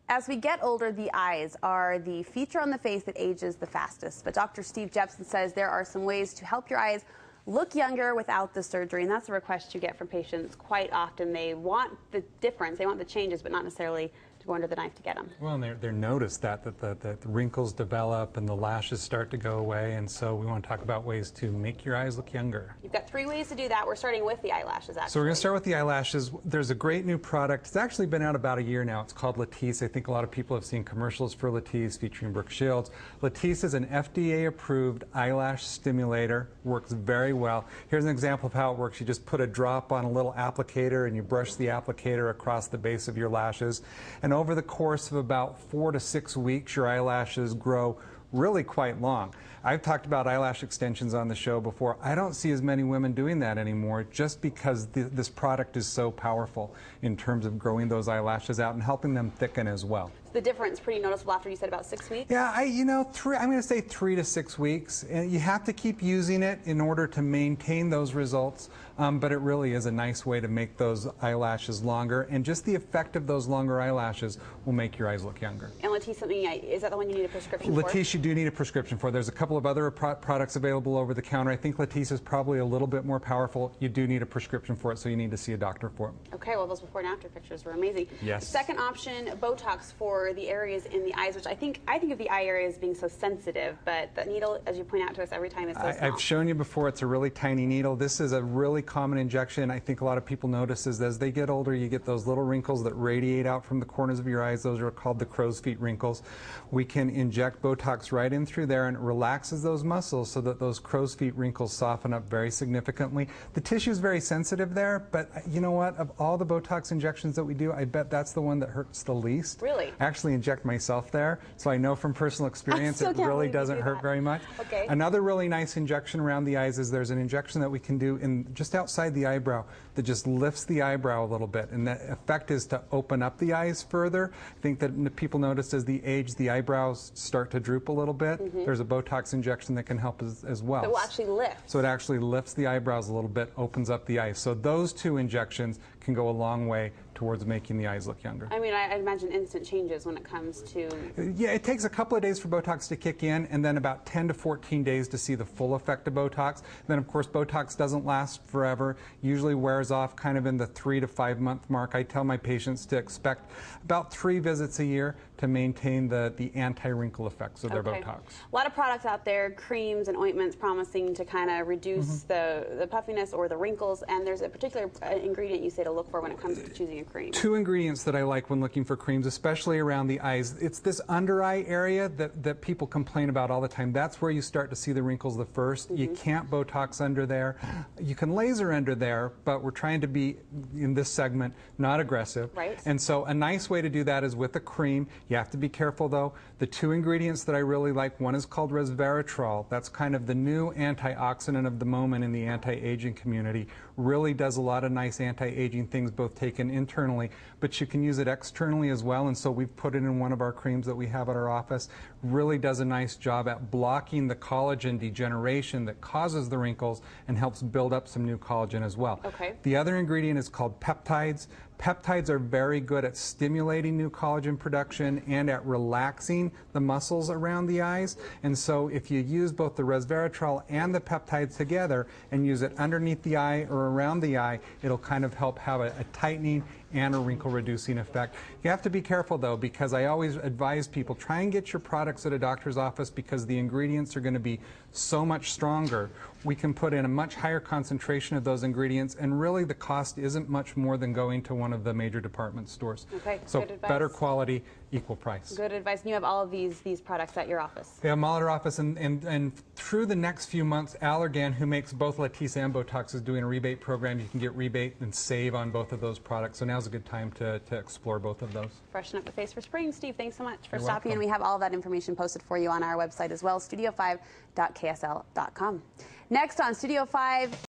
As we get older, the eyes are the feature on the face that ages the fastest. But Dr. Steve Jepson says there are some ways to help your eyes look younger without the surgery, and that's a request you get from patients quite often. They want the difference, they want the changes, but not necessarily to go under the knife to get them. Well, and they're noticed that the wrinkles develop and the lashes start to go away, and so we want to talk about ways to make your eyes look younger. You've got 3 ways to do that. We're starting with the eyelashes, actually. So we're going to start with the eyelashes. There's a great new product. It's actually been out about a year now. It's called Latisse. I think a lot of people have seen commercials for Latisse featuring Brooke Shields. Latisse is an FDA-approved eyelash stimulator. Works very well. Here's an example of how it works. You just put a drop on a little applicator and you brush the applicator across the base of your lashes. And over the course of about 4 to 6 weeks, your eyelashes grow really quite long. I've talked about eyelash extensions on the show before. I don't see as many women doing that anymore just because this product is so powerful in terms of growing those eyelashes out and helping them thicken as well. So the difference pretty noticeable after, you said, about 6 weeks? Yeah, I'm going to say 3 to 6 weeks. And you have to keep using it in order to maintain those results, but it really is a nice way to make those eyelashes longer, and just the effect of those longer eyelashes will make your eyes look younger. And Latisse, is that the one you need a prescription for? Latisse, you do need a prescription for. There's a couple of other products available over the counter. I think Latisse is probably a little bit more powerful. You do need a prescription for it, so you need to see a doctor for it. Okay, well, those before and after pictures were amazing. Yes. Second option, Botox for the areas in the eyes, which I think of the eye area as being so sensitive, but the needle, as you point out to us every time, is so small. I've shown you before, it's a really tiny needle. This is a really common injection. I think a lot of people notice is as they get older, you get those little wrinkles that radiate out from the corners of your eyes. Those are called the crow's feet wrinkles. We can inject Botox right in through there, and it relaxes those muscles so that those crow's feet wrinkles soften up very significantly. The tissue is very sensitive there, but you know what? Of all the Botox injections that we do, I bet that's the one that hurts the least. Really? I actually inject myself there, so I know from personal experience it really doesn't hurt very much. Okay. Another really nice injection around the eyes is there's an injection that we can do just outside the eyebrow that just lifts the eyebrow a little bit, and that effect is to open up the eyes further. I think that people notice as they age, the eyebrows start to droop a little bit. There's a Botox injection that can help as well. So it will actually lift. So it actually lifts the eyebrows a little bit, opens up the eyes. So those 2 injections can go a long way towards making the eyes look younger. I mean, I imagine instant changes when it comes to... Yeah, it takes a couple of days for Botox to kick in, and then about 10 to 14 days to see the full effect of Botox. And then, of course, Botox doesn't last forever, usually wears off kind of in the 3 to 5 month mark. I tell my patients to expect about 3 visits a year to maintain the anti-wrinkle effects of their Botox. A lot of products out there, creams and ointments promising to kind of reduce the puffiness or the wrinkles, and there's a particular ingredient you say to look for when it comes to choosing a cream. 2 ingredients that I like when looking for creams, especially around the eyes. It's this under eye area that people complain about all the time. That's where you start to see the wrinkles the first. You can't Botox under there. You can laser under there, but we're trying to be, in this segment, not aggressive. Right. And so a nice way to do that is with a cream. You have to be careful, though. The 2 ingredients that I really like, one is called resveratrol. That's kind of the new antioxidant of the moment in the anti-aging community. Really does a lot of nice anti-aging things, both taken internally, but you can use it externally as well, and so we've put it in one of our creams that we have at our office. Really does a nice job at blocking the collagen degeneration that causes the wrinkles and helps build up some new collagen as well. Okay. The other ingredient is called peptides. Peptides are very good at stimulating new collagen production and at relaxing the muscles around the eyes. And so if you use both the resveratrol and the peptides together and use it underneath the eye or around the eye, it'll kind of help have a tightening and a wrinkle reducing effect. You have to be careful, though, because I always advise people, try and get your products at a doctor's office because the ingredients are going to be so much stronger. We can put in a much higher concentration of those ingredients, and really the cost isn't much more than going to one of the major department stores. Okay, so good advice. Better quality, equal price. Good advice. And you have all of these products at your office. We have them all at our office, and through the next few months, Allergan, who makes both Latisse and Botox, is doing a rebate program. You can get rebate and save on both of those products. So now's a good time to explore both of those. Freshen up the face for spring. Steve, thanks so much for You're stopping in. welcome. We have all of that information posted for you on our website as well, studio5.ksl.com. Next on Studio 5.